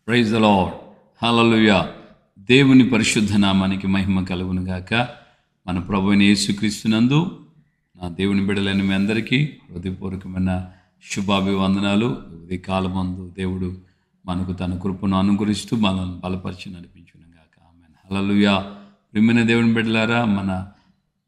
Praise the lord. హల్లెలూయా. దేవుని పరిశుద్ధ నామానికి మహిమ కలుగును గాక. మన ప్రభువైన యేసుక్రీస్తునందు నా దేవుని బిడ్డలైన మీ అందరికీ హృదయపూర్వకమైన శుభాభివందనాలు. ఈ కాలమందు దేవుడు మనకు తన కృపను అనుగ్రహిస్తూ మనల్ని బలపరిచి నడిపించును గాక. ఆమేన్. హల్లెలూయా. ప్రియమైన దేవుని బిడ్డలారా, మన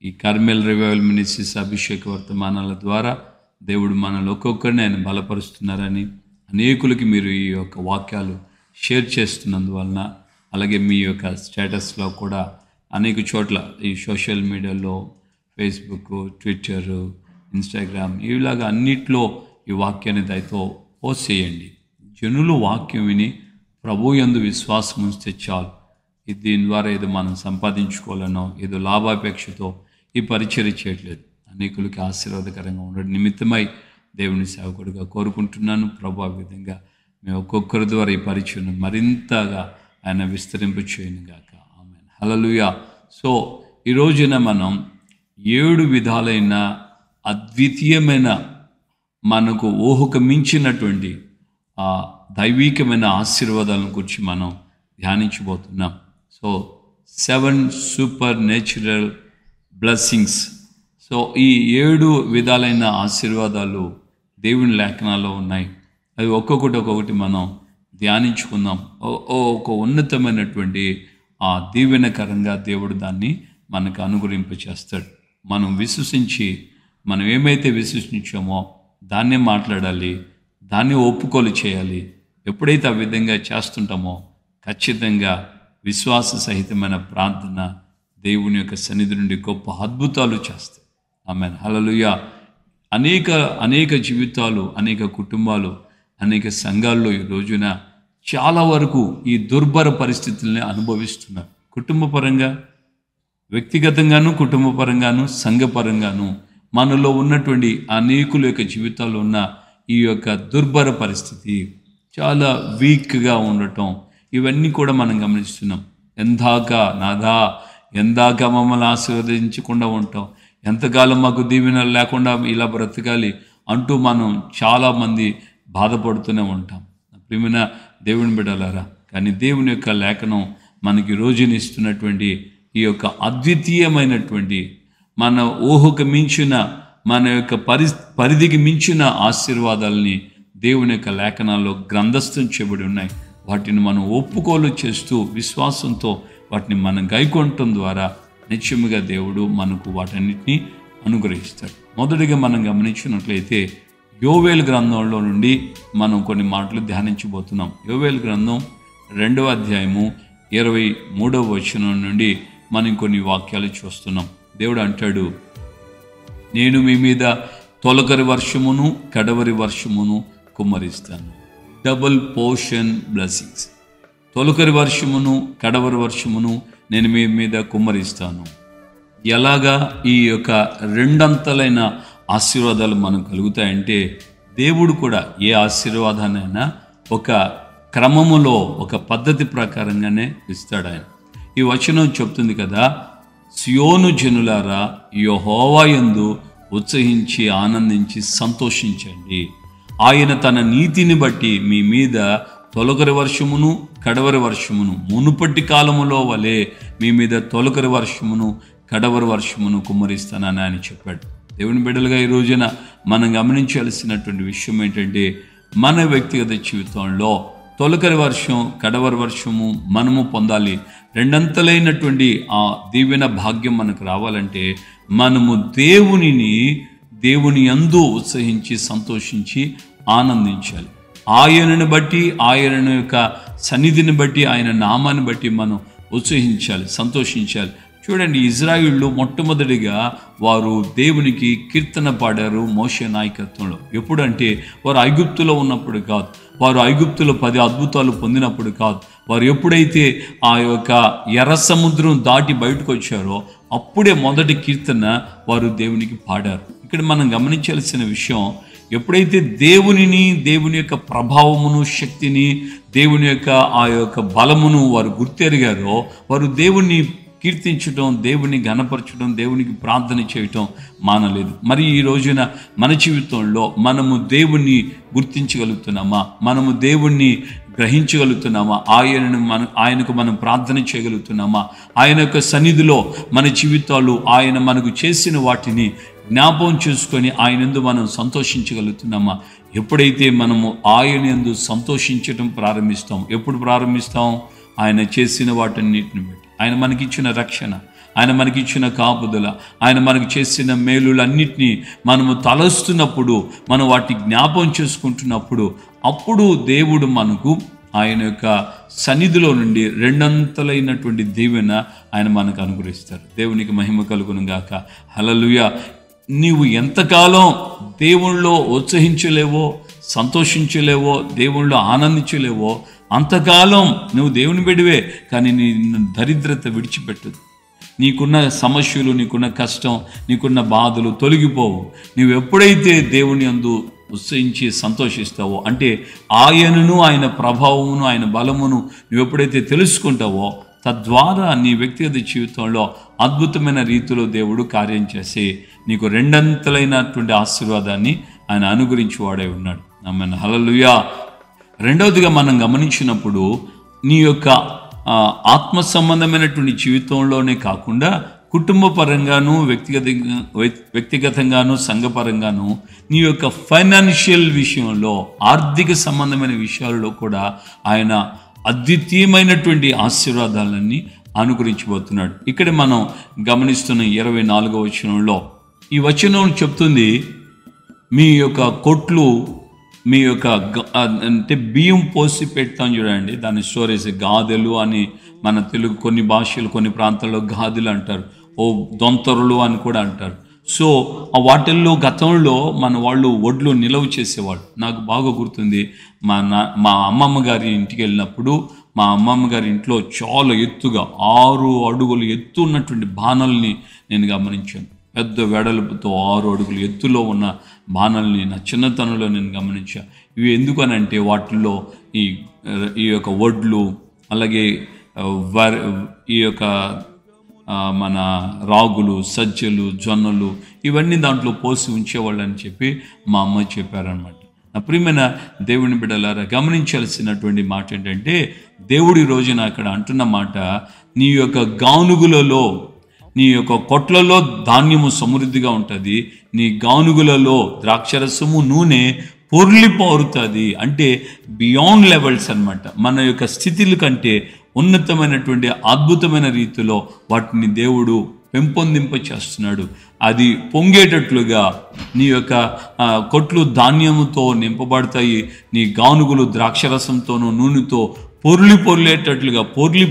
ఈ కార్మెల్ రివైవల్ మినిస్ట్రీస్ అభిషేక వర్తమానాల ద్వారా దేవుడు మనల్ని ఒక్కొక్కరిని ఆయన బలపరుస్తున్నారని, అనేకులకి మీరు ఈ యొక్క వాక్యాలు షేర్ చేస్తున్నందువలన, అలాగే మీ యొక్క స్టేటస్లో కూడా అనేక చోట్ల ఈ సోషల్ మీడియాలో ఫేస్బుక్, ట్విట్టర్, ఇన్స్టాగ్రామ్ ఇలాగా అన్నిట్లో ఈ వాక్యాన్ని దయతో పోస్ట్ చేయండి. జనులు వాక్యం విని ప్రభు యందు విశ్వాసం ఉంచితే చాలు. దీని ద్వారా ఏదో మనం సంపాదించుకోవాలనో ఏదో లాభాపేక్షతో ఈ పరిచర్య చేయట్లేదు. అనేకులకి ఆశీర్వాదకరంగా ఉండడం నిమిత్తమై దేవుని సేవకుడిగా కోరుకుంటున్నాను. ప్రభు ఆ విధంగా మేము ఒక్కొక్కరి ద్వారా ఈ పరిచయను మరింతగా ఆయన విస్తరింప చేయను గాక. ఆమేన్. హల్లెలూయా. సో ఈ రోజున మనం 7 విధాలైన అద్వితీయమైన, మనకు ఊహకు మించినటువంటి ఆ దైవికమైన ఆశీర్వాదాలను గురించి మనం ధ్యానించబోతున్నాం. So 7 supernatural blessings. So ఈ 7 విధాలైన ఆశీర్వాదాలు దేవుని లేఖనాల్లో ఉన్నాయి. అవి ఒక్కొక్కటి మనం ధ్యానించుకుందాం. ఒక ఉన్నతమైనటువంటి ఆ దీవెనకరంగా దేవుడు దాన్ని మనకు అనుగ్రహింపచేస్తాడు. మనం విశ్వసించి, మనం ఏమైతే విశ్వసించామో దాన్నే మాట్లాడాలి, దాన్ని ఒప్పుకోలు చేయాలి. ఎప్పుడైతే ఆ విధంగా చేస్తుంటామో ఖచ్చితంగా విశ్వాస సహితమైన ప్రార్థన దేవుని యొక్క సన్నిధి నుండి గొప్ప అద్భుతాలు చేస్తాయి. ఆమేన్. హల్లెలూయా. అనేక జీవితాలు, అనేక కుటుంబాలు, అనేక సంఘాల్లో ఈ రోజున చాలా వరకు ఈ దుర్భర పరిస్థితుల్ని అనుభవిస్తున్నారు. కుటుంబపరంగా, వ్యక్తిగతంగాను, కుటుంబపరంగాను, సంఘపరంగాను మనలో ఉన్నటువంటి అనేకుల యొక్క జీవితాల్లో ఉన్న ఈ యొక్క దుర్భర పరిస్థితి, చాలా వీక్గా ఉండటం, ఇవన్నీ కూడా మనం గమనిస్తున్నాం. ఎందాక మమ్మల్ని ఆశీర్వదించకుండా ఉంటాం, ఎంతకాలం మాకు దీవెనలు లేకుండా ఇలా బ్రతకాలి అంటూ మనం చాలామంది బాధపడుతూనే ఉంటాం. ప్రియమైన దేవుని బిడ్డలారా, కానీ దేవుని యొక్క లేఖనం మనకి రోజునిస్తున్నటువంటి ఈ యొక్క అద్వితీయమైనటువంటి, మన ఊహకు మించిన, మన యొక్క పరిధికి మించిన ఆశీర్వాదాలని దేవుని యొక్క లేఖనాల్లో గ్రంథస్థం చేయబడి ఉన్నాయి. వాటిని మనం ఒప్పుకోలు చేస్తూ విశ్వాసంతో వాటిని మనం గైకొనటం ద్వారా నిత్యముగా దేవుడు మనకు వాటన్నిటినీ అనుగ్రహిస్తాడు. మొదటిగా మనం గమనించినట్లయితే యోవేలు గ్రంథంలో నుండి మనం కొన్ని మాటలు ధ్యానించబోతున్నాం. యోవేలు గ్రంథం 2వ అధ్యాయము 23వ వచనం నుండి మనం కొన్ని వాక్యాలు చూస్తున్నాం. దేవుడు అంటాడు, నేను మీ మీద తొలకరి వర్షమును కడవరి వర్షమును కుమ్మరిస్తాను. Double portion blessings. తొలకరి వర్షమును కడవరి వర్షమును నేను మీ మీద కుమ్మరిస్తాను. ఎలాగా ఈ యొక్క రెండంతలైన ఆశీర్వాదాలు మనకు కలుగుతాయంటే, దేవుడు కూడా ఏ ఆశీర్వాదాన్నైనా ఒక క్రమములో, ఒక పద్ధతి ప్రకారంగానే ఇస్తాడు ఆయన. ఈ వచనం చెప్తుంది కదా, సియోను జనులారా యెహోవా యందు ఉత్సహించి ఆనందించి సంతోషించండి. ఆయన తన నీతిని బట్టి మీ మీద తొలకరి వర్షమును కడవరి వర్షమును, మునుపటి కాలములో వలె మీ మీద తొలకరి వర్షమును కడవరి వర్షమును కుమ్మరిస్తానని ఆయన చెప్పాడు. దేవుని బిడ్డలుగా ఈ రోజున మనం గమనించాల్సినటువంటి విషయం ఏంటంటే, మన వ్యక్తిగత జీవితంలో తొలకరి వర్షం, కడవరి వర్షము మనము పొందాలి. రెండంతలైనటువంటి ఆ దీవెన భాగ్యం మనకు రావాలంటే మనము దేవుని యందు ఉత్సహించి సంతోషించి ఆనందించాలి. ఆయనను బట్టి, ఆయన యొక్క సన్నిధిని బట్టి, ఆయన నామాన్ని బట్టి మనం ఉత్సహించాలి, సంతోషించాలి. చూడండి, ఇజ్రాయిళ్ళు మొట్టమొదటిగా వారు దేవునికి కీర్తన పాడారు మోషే నాయకత్వంలో. ఎప్పుడంటే వారు ఐగుప్తులో ఉన్నప్పుడు కాదు, వారు ఐగుప్తులో 10 అద్భుతాలు పొందినప్పుడు కాదు, వారు ఎప్పుడైతే ఆ యొక్క ఎర్ర సముద్రం దాటి బయటకు వచ్చారో అప్పుడే మొదటి కీర్తన వారు దేవునికి పాడారు. ఇక్కడ మనం గమనించాల్సిన విషయం, ఎప్పుడైతే దేవుని యొక్క ప్రభావమును, శక్తిని, దేవుని యొక్క ఆ యొక్క బలమును వారు గుర్తెరిగారో, వారు దేవుణ్ణి కీర్తించడం, దేవుని ఘనపరచడం, దేవునికి ప్రార్థన చేయటం మానలేదు. మరి ఈ రోజున మన జీవితంలో మనము దేవుణ్ణి గుర్తించగలుగుతున్నామా? మనము దేవుణ్ణి గ్రహించగలుగుతున్నామా? ఆయనకు మనం ప్రార్థన చేయగలుగుతున్నామా? ఆయన యొక్క సన్నిధిలో మన జీవితాలు ఆయన మనకు చేసిన వాటిని జ్ఞాపకం చేసుకొని ఆయన యందు మనం సంతోషించగలుగుతున్నామా? ఎప్పుడైతే మనము ఆయన యందు సంతోషించడం ప్రారంభిస్తాం, ఎప్పుడు ప్రారంభిస్తాం? ఆయన చేసిన వాటన్నిటిని బట్టి, ఆయన మనకిచ్చిన రక్షణ, ఆయన మనకిచ్చిన కాపుదల, ఆయన మనకు చేసిన మేలులన్నిటినీ మనము తలస్తున్నప్పుడు, మనం వాటిని జ్ఞాపకం చేసుకుంటున్నప్పుడు, అప్పుడు దేవుడు మనకు ఆయన యొక్క సన్నిధిలో నుండి రెండంతలైనటువంటి దీవెన ఆయన మనకు అనుగ్రహిస్తారు. దేవునికి మహిమ కలుగును గాక. హల్లెలూయా. నీవు ఎంతకాలం దేవుళ్ళో ఉత్సహించలేవో, సంతోషించలేవో, దేవుళ్ళో ఆనందించలేవో, అంతకాలం నువ్వు దేవుని బిడ్డవే, కానీ నీ దరిద్రత విడిచిపెట్టదు. నీకున్న సమస్యలు, నీకున్న కష్టం, నీకున్న బాధలు తొలగిపోవు. నువ్వు ఎప్పుడైతే దేవుని యందు ఉత్సహించి సంతోషిస్తావో, అంటే ఆయనను, ఆయన ప్రభావమును, ఆయన బలమును నువ్వు ఎప్పుడైతే తెలుసుకుంటావో, తద్వారా నీ వ్యక్తిగత జీవితంలో అద్భుతమైన రీతిలో దేవుడు కార్యం చేసి నీకు రెండంతలైనటువంటి ఆశీర్వాదాన్ని ఆయన అనుగ్రహించి వాడే ఉన్నాడు. ఆమేన్. హల్లెలూయా. రెండవదిగా మనం గమనించినప్పుడు, నీ యొక్క ఆత్మ సంబంధమైనటువంటి జీవితంలోనే కాకుండా కుటుంబ పరంగాను, వ్యక్తిగతంగాను, సంఘపరంగాను, నీ యొక్క ఫైనాన్షియల్ విషయంలో, ఆర్థిక సంబంధమైన విషయాల్లో కూడా ఆయన అద్వితీయమైనటువంటి ఆశీర్వాదాలన్నీ అనుగ్రహించబోతున్నాడు. ఇక్కడ మనం గమనిస్తున్న 24వ వచనంలో ఈ వచనం చెప్తుంది, మీ యొక్క కొట్లు, మీ యొక్క అంటే బియ్యం పోసి పెడతాం చూడండి, దాని స్టోరేజ్ గాదెలు అని మన తెలుగు కొన్ని భాషలు, కొన్ని ప్రాంతాల్లో గాదెలు అంటారు, దొంతరులు అని కూడా అంటారు. సో వాటిల్లో గతంలో మన వాళ్ళు వడ్లు నిలవ చేసేవాళ్ళు. నాకు బాగా గుర్తుంది, మా అమ్మమ్మ గారి ఇంటికి వెళ్ళినప్పుడు, మా అమ్మమ్మ గారి ఇంట్లో చాలా ఎత్తుగా 6 అడుగులు ఎత్తు ఉన్నటువంటి బాణల్ని నేను గమనించాను. పెద్ద వెడల్పుతో 6 అడుగులు ఎత్తులో ఉన్న బాణల్ని నా చిన్నతనంలో నేను గమనించాను. ఇవి ఎందుకనంటే వాటిల్లో ఈ యొక్క వడ్లు, అలాగే ఈ యొక్క మన రాగులు, సజ్జలు, జొన్నలు ఇవన్నీ దాంట్లో పోసి ఉంచేవాళ్ళు అని చెప్పి మా అమ్మ చెప్పారనమాట. నా ప్రియమైన దేవుని బిడ్డలారా, గమనించాల్సినటువంటి మాట ఏంటంటే, దేవుడి రోజున అక్కడ అంటున్న మాట, నీ యొక్క గానుగులలో, నీ యొక్క కొట్లలో ధాన్యము సమృద్ధిగా ఉంటుంది, నీ గానుగులలో ద్రాక్షరసము, నూనె పొర్లిపోరుతుంది. అంటే బియాండ్ లెవెల్స్ అన్నమాట. మన యొక్క స్థితిల కంటే ఉన్నతమైనటువంటి అద్భుతమైన రీతిలో వాటిని దేవుడు పెంపొందింప చేస్తున్నాడు. అది పొంగేటట్లుగా నీ యొక్క కొట్లు ధాన్యముతో నింపబడతాయి, నీ గానుగులు ద్రాక్షరసంతోనూ నూనెతో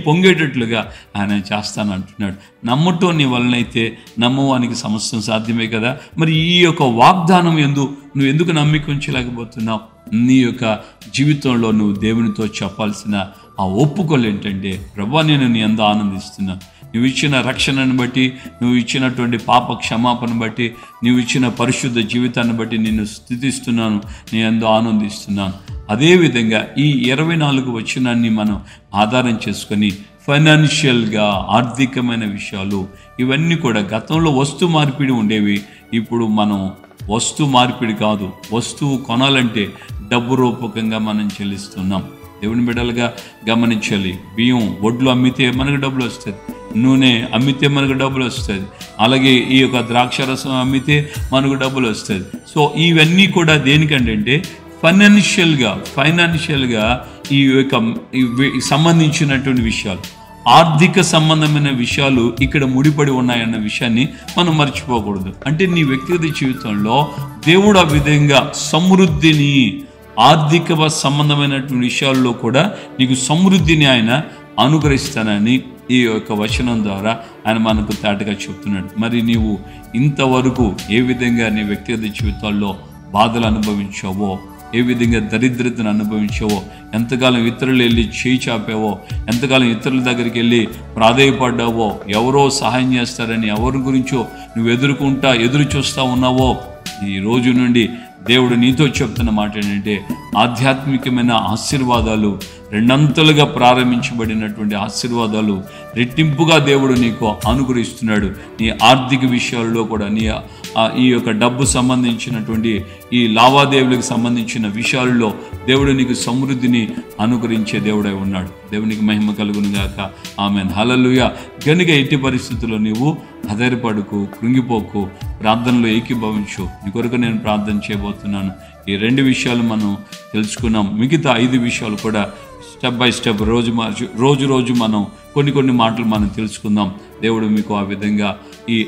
పొంగేటట్లుగా ఆయన చేస్తానంటున్నాడు. నమ్మటం నీ వలనైతే నమ్మవానికి సమస్తం సాధ్యమే కదా. మరి ఈ యొక్క వాగ్దానం నువ్వు ఎందుకు నమ్మిక ఉంచలేకపోతున్నావు? నీ యొక్క జీవితంలో నువ్వు దేవునితో చెప్పాల్సిన ఆ ఒప్పుకోలు ఏంటంటే, ప్రభువా నేను నీ యందు ఆనందిస్తున్నా, నువ్వు ఇచ్చిన రక్షణను బట్టి, నువ్వు ఇచ్చినటువంటి పాప క్షమాపణ బట్టి, నువ్వు ఇచ్చిన పరిశుద్ధ జీవితాన్ని బట్టి నిన్ను స్తుతిస్తున్నాను, నీ యందు ఆనందిస్తున్నాను. అదేవిధంగా ఈ 24 వచనాన్ని మనం ఆధారం చేసుకొని ఫైనాన్షియల్గా, ఆర్థికమైన విషయాలు ఇవన్నీ కూడా, గతంలో వస్తు మార్పిడి ఉండేవి, ఇప్పుడు మనం వస్తు మార్పిడి కాదు, వస్తువు కొనాలంటే డబ్బు రూపకంగా మనం చెల్లిస్తున్నాం. దేవుని బిడ్డలుగా గమనించాలి. బియ్యం, వడ్లు అమ్మితే మనకు డబ్బులు వస్తుంది, నూనె అమ్మితే మనకు డబ్బులు వస్తుంది, అలాగే ఈ యొక్క ద్రాక్షరసం అమ్మితే మనకు డబ్బులు వస్తుంది. సో ఇవన్నీ కూడా దేనికంటే ఫైనాన్షియల్గా ఈ యొక్క సంబంధించినటువంటి విషయాలు, ఆర్థిక సంబంధమైన విషయాలు ఇక్కడ ముడిపడి ఉన్నాయన్న విషయాన్ని మనం మర్చిపోకూడదు. అంటే నీ వ్యక్తిగత జీవితంలో దేవుడు ఆ విధంగా సమృద్ధిని, ఆర్థిక సంబంధమైనటువంటి విషయాల్లో కూడా నీకు సమృద్ధిని ఆయన అనుగ్రహిస్తానని ఈ యొక్క వచనం ద్వారా ఆయన మనకు తేటగా చెప్తున్నాడు. మరి నీవు ఇంతవరకు ఏ విధంగా నీ వ్యక్తిగత జీవితాల్లో బాధలు అనుభవించావో, ఏ విధంగా దరిద్రతను అనుభవించావో, ఎంతకాలం ఇతరులు వెళ్ళి చేయి చాపావో, ఎంతకాలం ఇతరుల దగ్గరికి వెళ్ళి ప్రాధేయపడ్డావో, ఎవరో సహాయం చేస్తారని ఎవరి గురించో నువ్వు ఎదురు చూస్తూ ఉన్నావో, ఈ రోజు నుండి దేవుడు నీతో చెప్తున్న మాట ఏంటంటే, ఆధ్యాత్మికమైన ఆశీర్వాదాలు, రెండంతలుగా ప్రారంభించబడినటువంటి ఆశీర్వాదాలు రెట్టింపుగా దేవుడు నీకు అనుగ్రహిస్తున్నాడు. నీ ఆర్థిక విషయాల్లో కూడా, నీ ఈ యొక్క డబ్బు సంబంధించినటువంటి ఈ లావాదేవీలకు సంబంధించిన విషయాల్లో దేవుడు నీకు సమృద్ధిని అనుగ్రహించే దేవుడై ఉన్నాడు. దేవునికి మహిమ కలుగును గాక. ఆమేన్. హల్లెలూయా. గనుక ఎట్టి పరిస్థితుల్లో నీవు అధైర్యపడకు, కృంగిపోకు, ప్రార్థనలో ఏకీభవించు. నీ కొరకు నేను ప్రార్థన చేయబోతున్నాను. ఈ 2 విషయాలు మనం తెలుసుకున్నాం. మిగతా 5 విషయాలు కూడా స్టెప్ బై స్టెప్ రోజు మనం కొన్ని మాటలు మనం తెలుసుకుందాం. దేవుడు మీకు ఆ విధంగా ఈ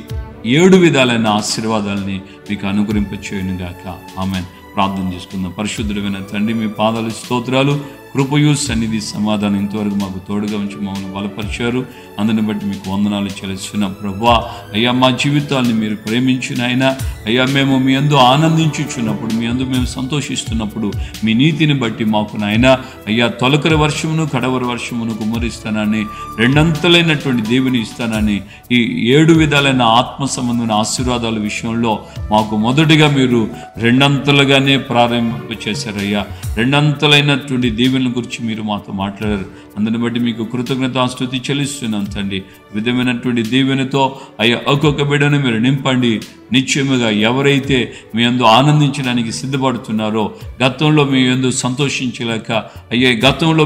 7 విధాలైన ఆశీర్వాదాలని మీకు అనుగ్రహింపచేయును గాక. ఆమేన్. ప్రార్థన చేసుకుందాం. పరిశుద్ధుడైన తండ్రి, మీ పాదాలు స్తోత్రాలు, కృపయు సన్నిధి సమాధానం ఇంతవరకు మాకు తోడుగా ఉంచి మమ్మల్ని బలపరిచారు. అందుని బట్టి మీకు వందనాలు చెల్లిస్తున్నాం ప్రభువా. అయ్యా, మా జీవితాన్ని మీరు ప్రేమించిన అయినా అయ్యా, మేము మీ యందు ఆనందించుచున్నప్పుడు, మీ యందు మేము సంతోషిస్తున్నప్పుడు మీ నీతిని బట్టి మాకు నాయనా అయ్యా తొలకరి వర్షమును కడవరి వర్షమును కుమ్మరిస్తానని, 2 దేవుని ఇస్తానని, ఈ 7 విధాలైన ఆత్మ సంబంధమైన ఆశీర్వాదాల విషయంలో మాకు మొదటిగా మీరు 2 ప్రారంభింప చేశారయ్యా. 2 దీవెనల గురించి మీరు మాతో మాట్లాడారు. అందుని బట్టి మీకు కృతజ్ఞతాస్తుతి చెల్లిస్తున్నాం తండ్రి. విధమైనటువంటి దీవెనతో అయ్యా ఒక్కొక్క బిడ్డను మీరు నింపండి. నిశ్చయముగా ఎవరైతే మీ యందు ఆనందించడానికి సిద్ధపడుతున్నారో, గతంలో మీ యందు సంతోషించలేక అయ్యే గతంలో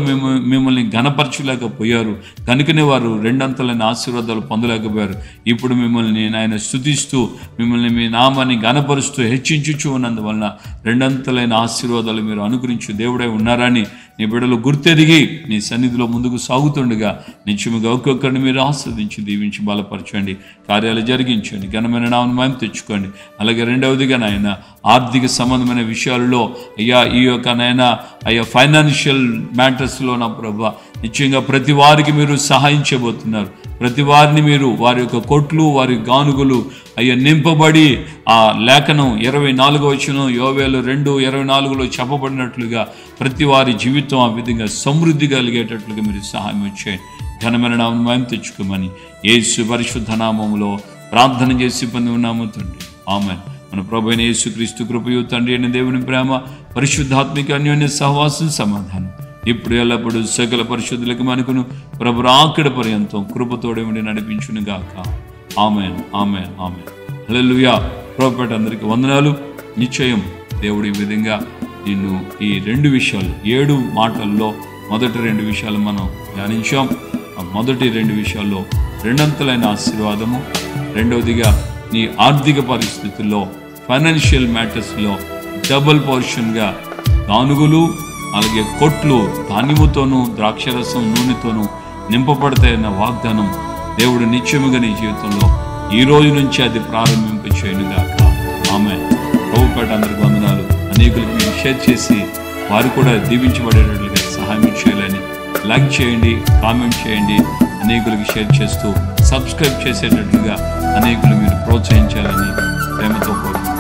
మిమ్మల్ని ఘనపరచలేకపోయారు కనుకనే వారు 2 ఆశీర్వాదాలు పొందలేకపోయారు. ఇప్పుడు మిమ్మల్ని ఆయన స్తుతిస్తూ, మిమ్మల్ని మీ నామాన్ని ఘనపరుస్తూ హెచ్చించుచు ఉన్నందువలన 2 ఆశీర్వాదాలు మీరు అనుగ్రహించు దేవుడై ఉన్నారని నీ బిడ్డలు గుర్తెరిగి నీ సన్నిధిలో ముందుకు సాగుతుండగా నిత్యముగా ఒక్కొక్కరిని మీరు ఆస్వాదించి దీవించి బలపరచండి, కార్యాలు జరిగించండి, ఘనమైన నామమును మహిమ తెచ్చుకోండి. అలాగే 2వదిగా నాయన ఆర్థిక సంబంధమైన విషయాల్లో అయ్యా ఈ యొక్క నాయన అయ్యా ఫైనాన్షియల్ మ్యాటర్స్లో నా ప్రభువా నిశ్చయంగా ప్రతి వారికి మీరు సహాయం చేయబోతున్నారు. ప్రతి వారిని మీరు వారి యొక్క కొట్లు, వారి గానుగులు అయ్యా నింపబడి ఆ లేఖనం 24వ వచనం యోవేలు 2:24లో చెప్పబడినట్లుగా ప్రతి వారి జీవితం ఆ విధంగా సమృద్ధి కలిగేటట్లుగా మీరు సహాయం చేయండి. ఘనమైన నామమును మహిమ తెచ్చుకోమని యేసు పరిశుద్ధ నామములో ప్రార్థన చేసి పొంది ఉన్నాము తండ్రి. ఆమేన్. మన ప్రభువైన యేసుక్రీస్తు కృపయు తండ్రి అయిన దేవుని ప్రేమ, పరిశుద్ధాత్మిక అన్యోన్య సహవాసం, సమాధానం ఇప్పుడు ఎల్లప్పుడు సకల పరిశుద్ధులకు మనకును ప్రభు రాకడ పర్యంతం కృపతోడే ఉండి నడిపించును గాక. ఆమేన్. ఆమేన్. ఆమేన్. హల్లెలూయా. ప్రభుపేట అందరికీ వందనాలు. నిశ్చయం దేవుడు ఈ విధంగా నిన్ను ఈ 2 విషయాలు 7 మాటల్లో మొదటి 2 విషయాలు మనం ధ్యానించాం. ఆ మొదటి 2 విషయాల్లో 2 ఆశీర్వాదము, 2వదిగా నీ ఆర్థిక పరిస్థితుల్లో ఫైనాన్షియల్ మ్యాటర్స్లో డబుల్ పోర్షన్గా గానుగులు అలాగే కొట్లు ధాన్యముతోనూ ద్రాక్షరసం నూనెతోనూ నింపబడతాయన్న వాగ్దానం దేవుడు నిత్యముగా నీ జీవితంలో ఈ రోజు నుంచి అది ప్రారంభింప చేయనుగాక. ఆమేన్. ప్రభుపేట అందరికి వందనాలు. అనేకులకు మీరు షేర్ చేసి వారు కూడా దీవించబడేటట్లుగా సహాయం చేయాలని లైక్ చేయండి, కామెంట్ చేయండి. అనేకులకు షేర్ చేస్తూ సబ్స్క్రైబ్ చేసేటట్లుగా అనేకులు మీరు ప్రోత్సహించాలని ప్రేమతో కోరుకుంటున్నాను.